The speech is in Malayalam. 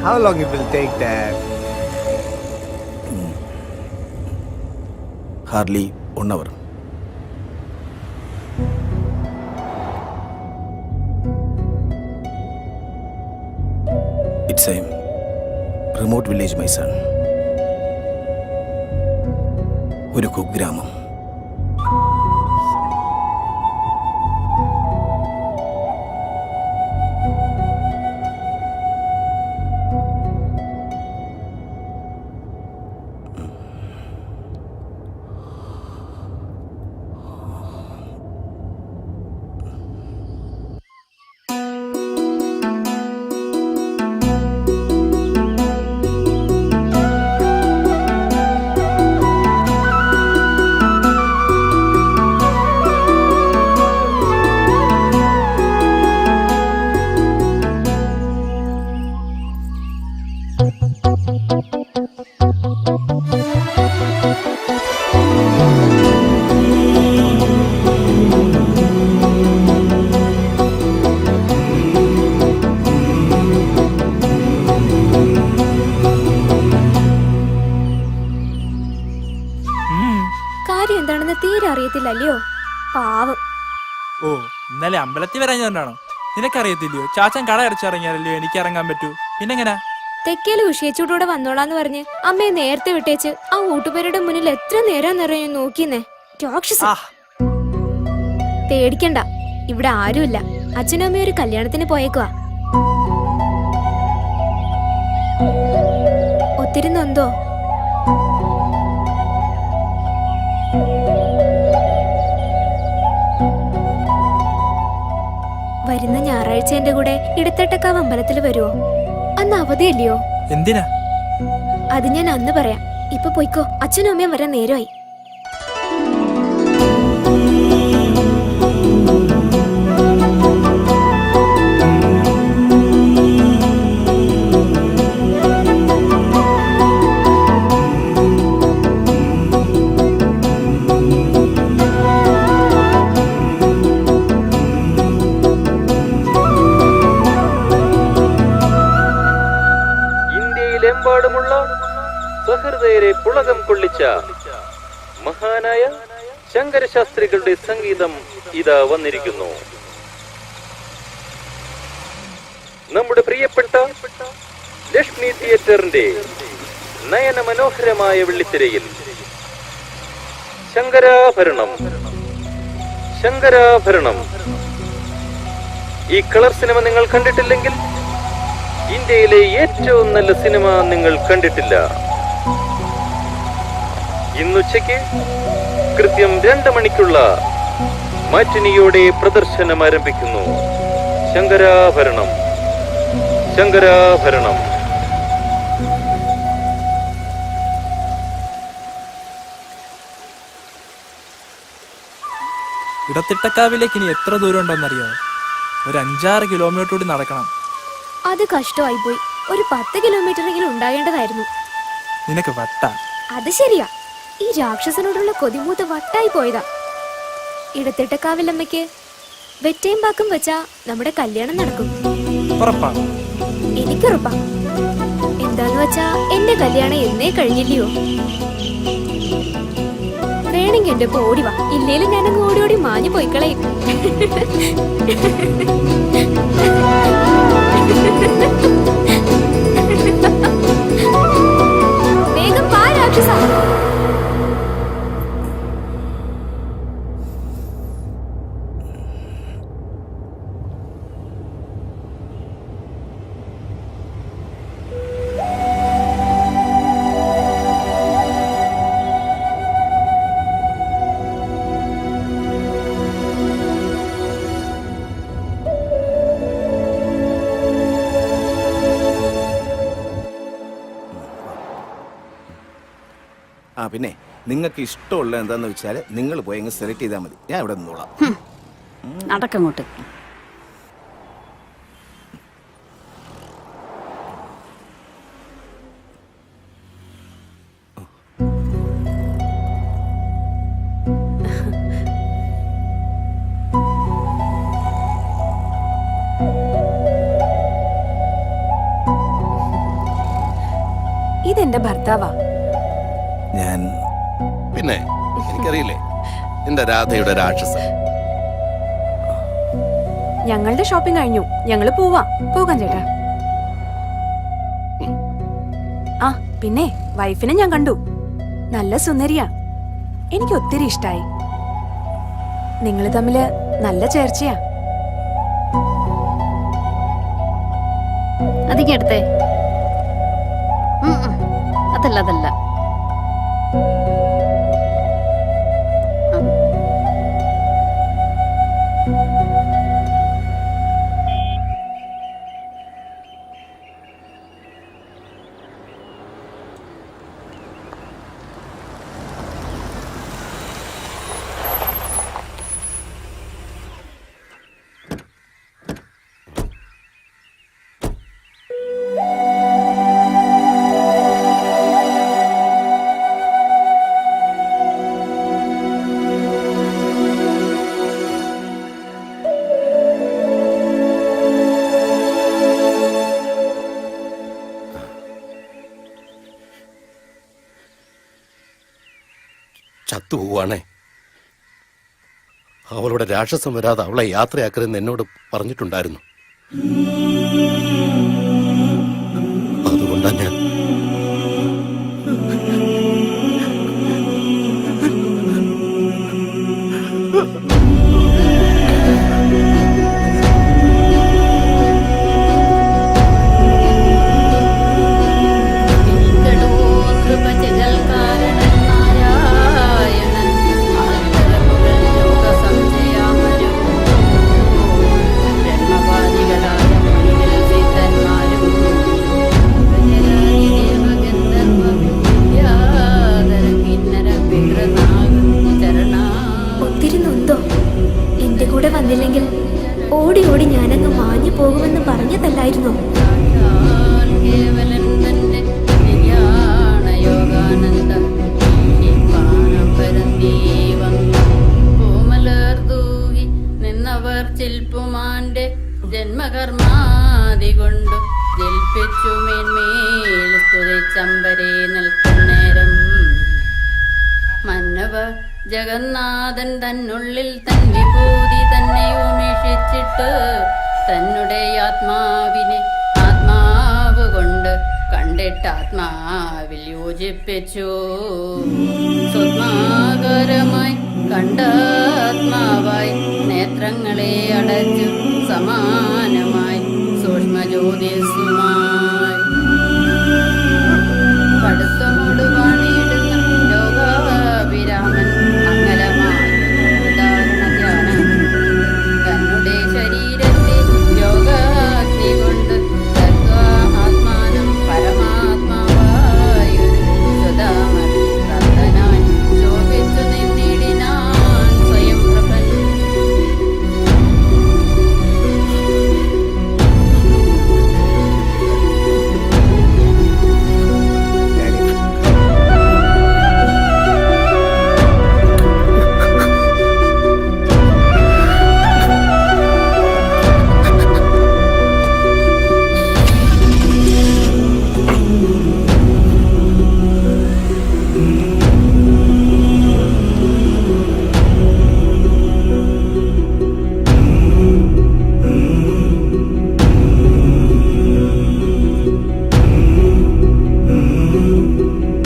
How long it will take that? Hardly 1 hour. It's a remote village, my son. ഒരു കുഗ്രാമം. കാര്യം എന്താണെന്ന് തീരെ അറിയത്തില്ലല്ലോ, പാവം. ഓ, ഇന്നലെ അമ്പലത്തിൽ വരാൻ ഞാനാണോ? നിനക്കറിയത്തില്ലയോ, ചാച്ചൻ കട അടച്ചിറങ്ങിയാലല്ലോ എനിക്ക് ഇറങ്ങാൻ പറ്റൂ. പിന്നെങ്ങനാ? തെക്കേല് ഉഷിയച്ചൂടൂടെ വന്നോളാന്ന് പറഞ്ഞ് അമ്മയെ നേരത്തെ വിട്ടേച്ച് ആ ഊട്ടുപേരുടെ മുന്നിൽ എത്ര നേരം നിറയും നോക്കിന്നേ. രാക്ഷസ. പേടിക്കണ്ട, ഇവിടെ ആരുമില്ല. അച്ഛനും അമ്മയും ഒരു കല്യാണത്തിന് പോയേക്കുവാ. ഒത്തിരി നൊന്തോ? വരുന്ന ഞായറാഴ്ച എന്റെ കൂടെ ഇടത്തട്ടക്കാവ് അമ്പലത്തിൽ വരുവോ? അന്ന് അവധിയല്ലയോ? എന്തിനാ? അത് ഞാൻ അന്ന് പറയാം. ഇപ്പൊ പോയിക്കോ, അച്ഛനും അമ്മയും വരാൻ നേരമായി. ുള്ള സഹൃദയരെ പുളകം കൊള്ളിച്ച മഹാനായ ശങ്കരശാസ്ത്രികളുടെ സംഗീതം ഇതാ വന്നിരിക്കുന്നു. നമ്മുടെ പ്രിയപ്പെട്ട ലക്ഷ്മി തിയേറ്ററിന്റെ നയന മനോഹരമായ വെള്ളിത്തിരയിൽ ശങ്കരാഭരണം. ശങ്കരാഭരണം. ഈ കളർ സിനിമ നിങ്ങൾ കണ്ടിട്ടില്ലെങ്കിൽ ഇന്ത്യയിലെ ഏറ്റവും നല്ല സിനിമ നിങ്ങൾ കണ്ടിട്ടില്ല. ഇന്നുച്ചയ്ക്ക് കൃത്യം 2 മണിക്കുള്ള മാറ്റിനിയോടെ പ്രദർശനം ആരംഭിക്കുന്നു. ശങ്കരാഭരണം. ശങ്കരാഭരണം. ഇടത്തിട്ടക്കാവിലേക്ക് ഇനി എത്ര ദൂരം ഉണ്ടെന്നറിയോ? ഒരു 5-6 കിലോമീറ്റർ കൂടി നടക്കണം. അത് കഷ്ടമായി പോയി. ഒരു 10 കിലോമീറ്ററെങ്കിലും ഉണ്ടാകേണ്ടതായിരുന്നു. നിനക്ക് വട്ട. അത് ശരിയാ, ഈ രാക്ഷസനോടുള്ള കൊതിമൂത്ത് വട്ടായി പോയതാ. ഇടത്തിട്ടക്കാവിലമ്മയ്ക്ക് വെറ്റയും പാക്കും വെച്ചാ നമ്മുടെ കല്യാണം നടക്കും. ഉറപ്പാ? എനിക്കുറപ്പാ. എന്താന്ന് വെച്ചാ എന്റെ കല്യാണം എന്നേ കഴിഞ്ഞില്ലയോ. വേണമെങ്കിൽ എന്റെ ഒപ്പം ഓടി വാ, ഇല്ലേലും ഞാനങ്ങ് ഓടി ഓടി മാഞ്ഞു പോയിക്കളയും. വേഗം പാ രാക്ഷസ. പിന്നെ നിങ്ങൾക്ക് ഇഷ്ടമുള്ള എന്താന്ന് വെച്ചാൽ നിങ്ങൾ പോയി അങ്ങ് സെലക്ട് ചെയ്താൽ മതി. ഞാൻ ഇവിടെ നിന്നോളാം. നടക്കങ്ങോട്ട്. ഇതെന്റെ ഭർത്താവാ. ഞാൻ പിന്നെ എനിക്കറിയില്ലേ എന്റെ രാധയുടെ രാക്ഷസൻ. ഞങ്ങളുടെ ഷോപ്പിംഗ് കഴിഞ്ഞു, ഞങ്ങള് പോകാം ചേട്ടാ. ആ പിന്നെ വൈഫിനെ ഞാൻ കണ്ടു, നല്ല സുന്ദരിയാ, എനിക്ക് ഒത്തിരി ഇഷ്ടായി. നിങ്ങള് തമ്മില് നല്ല ചേർച്ചയാ. അതിങ്ങെടുത്തേ. അതല്ല. ചത്തുപോവാണേ. അവളുടെ രാക്ഷസം വരാതെ അവളെ യാത്രയാക്കരുതെന്ന് എന്നോട് പറഞ്ഞിട്ടുണ്ടായിരുന്നു. അതുകൊണ്ടാ ഞാൻ ഒത്തിരി നൊന്തോ? എന്റെ കൂടെ വന്നില്ലെങ്കിൽ ഓടി ഓടി ഞാനങ്ങ് മാഞ്ഞു പോകുമെന്ന് പറഞ്ഞതല്ലായിരുന്നോ? ചിൽപ്പുമാന്റെ ജന്മകർമാതി കൊണ്ടു ജൽപ്പിച്ചു മേന്മേൽ സ്തുതിച്ചമ്പരെ നിൽക്കുന്നേരം മന്നവ ജഗന്നാഥൻ തന്നുള്ളിൽ തൻ വിഭൂതി തന്നെ ഉമേഷിച്ചിട്ട് തന്നെ ആത്മാവിനെ ആത്മാവ് കൊണ്ട് കണ്ടിട്ട് ആത്മാവിൽ യോജിപ്പിച്ചു. സ്വത്മാകരമായി കണ്ടാത്മാവായി നേത്രങ്ങളെ അടച്ചു സമാനമായി സൂക്ഷ്മ ജ്യോതിസുമാ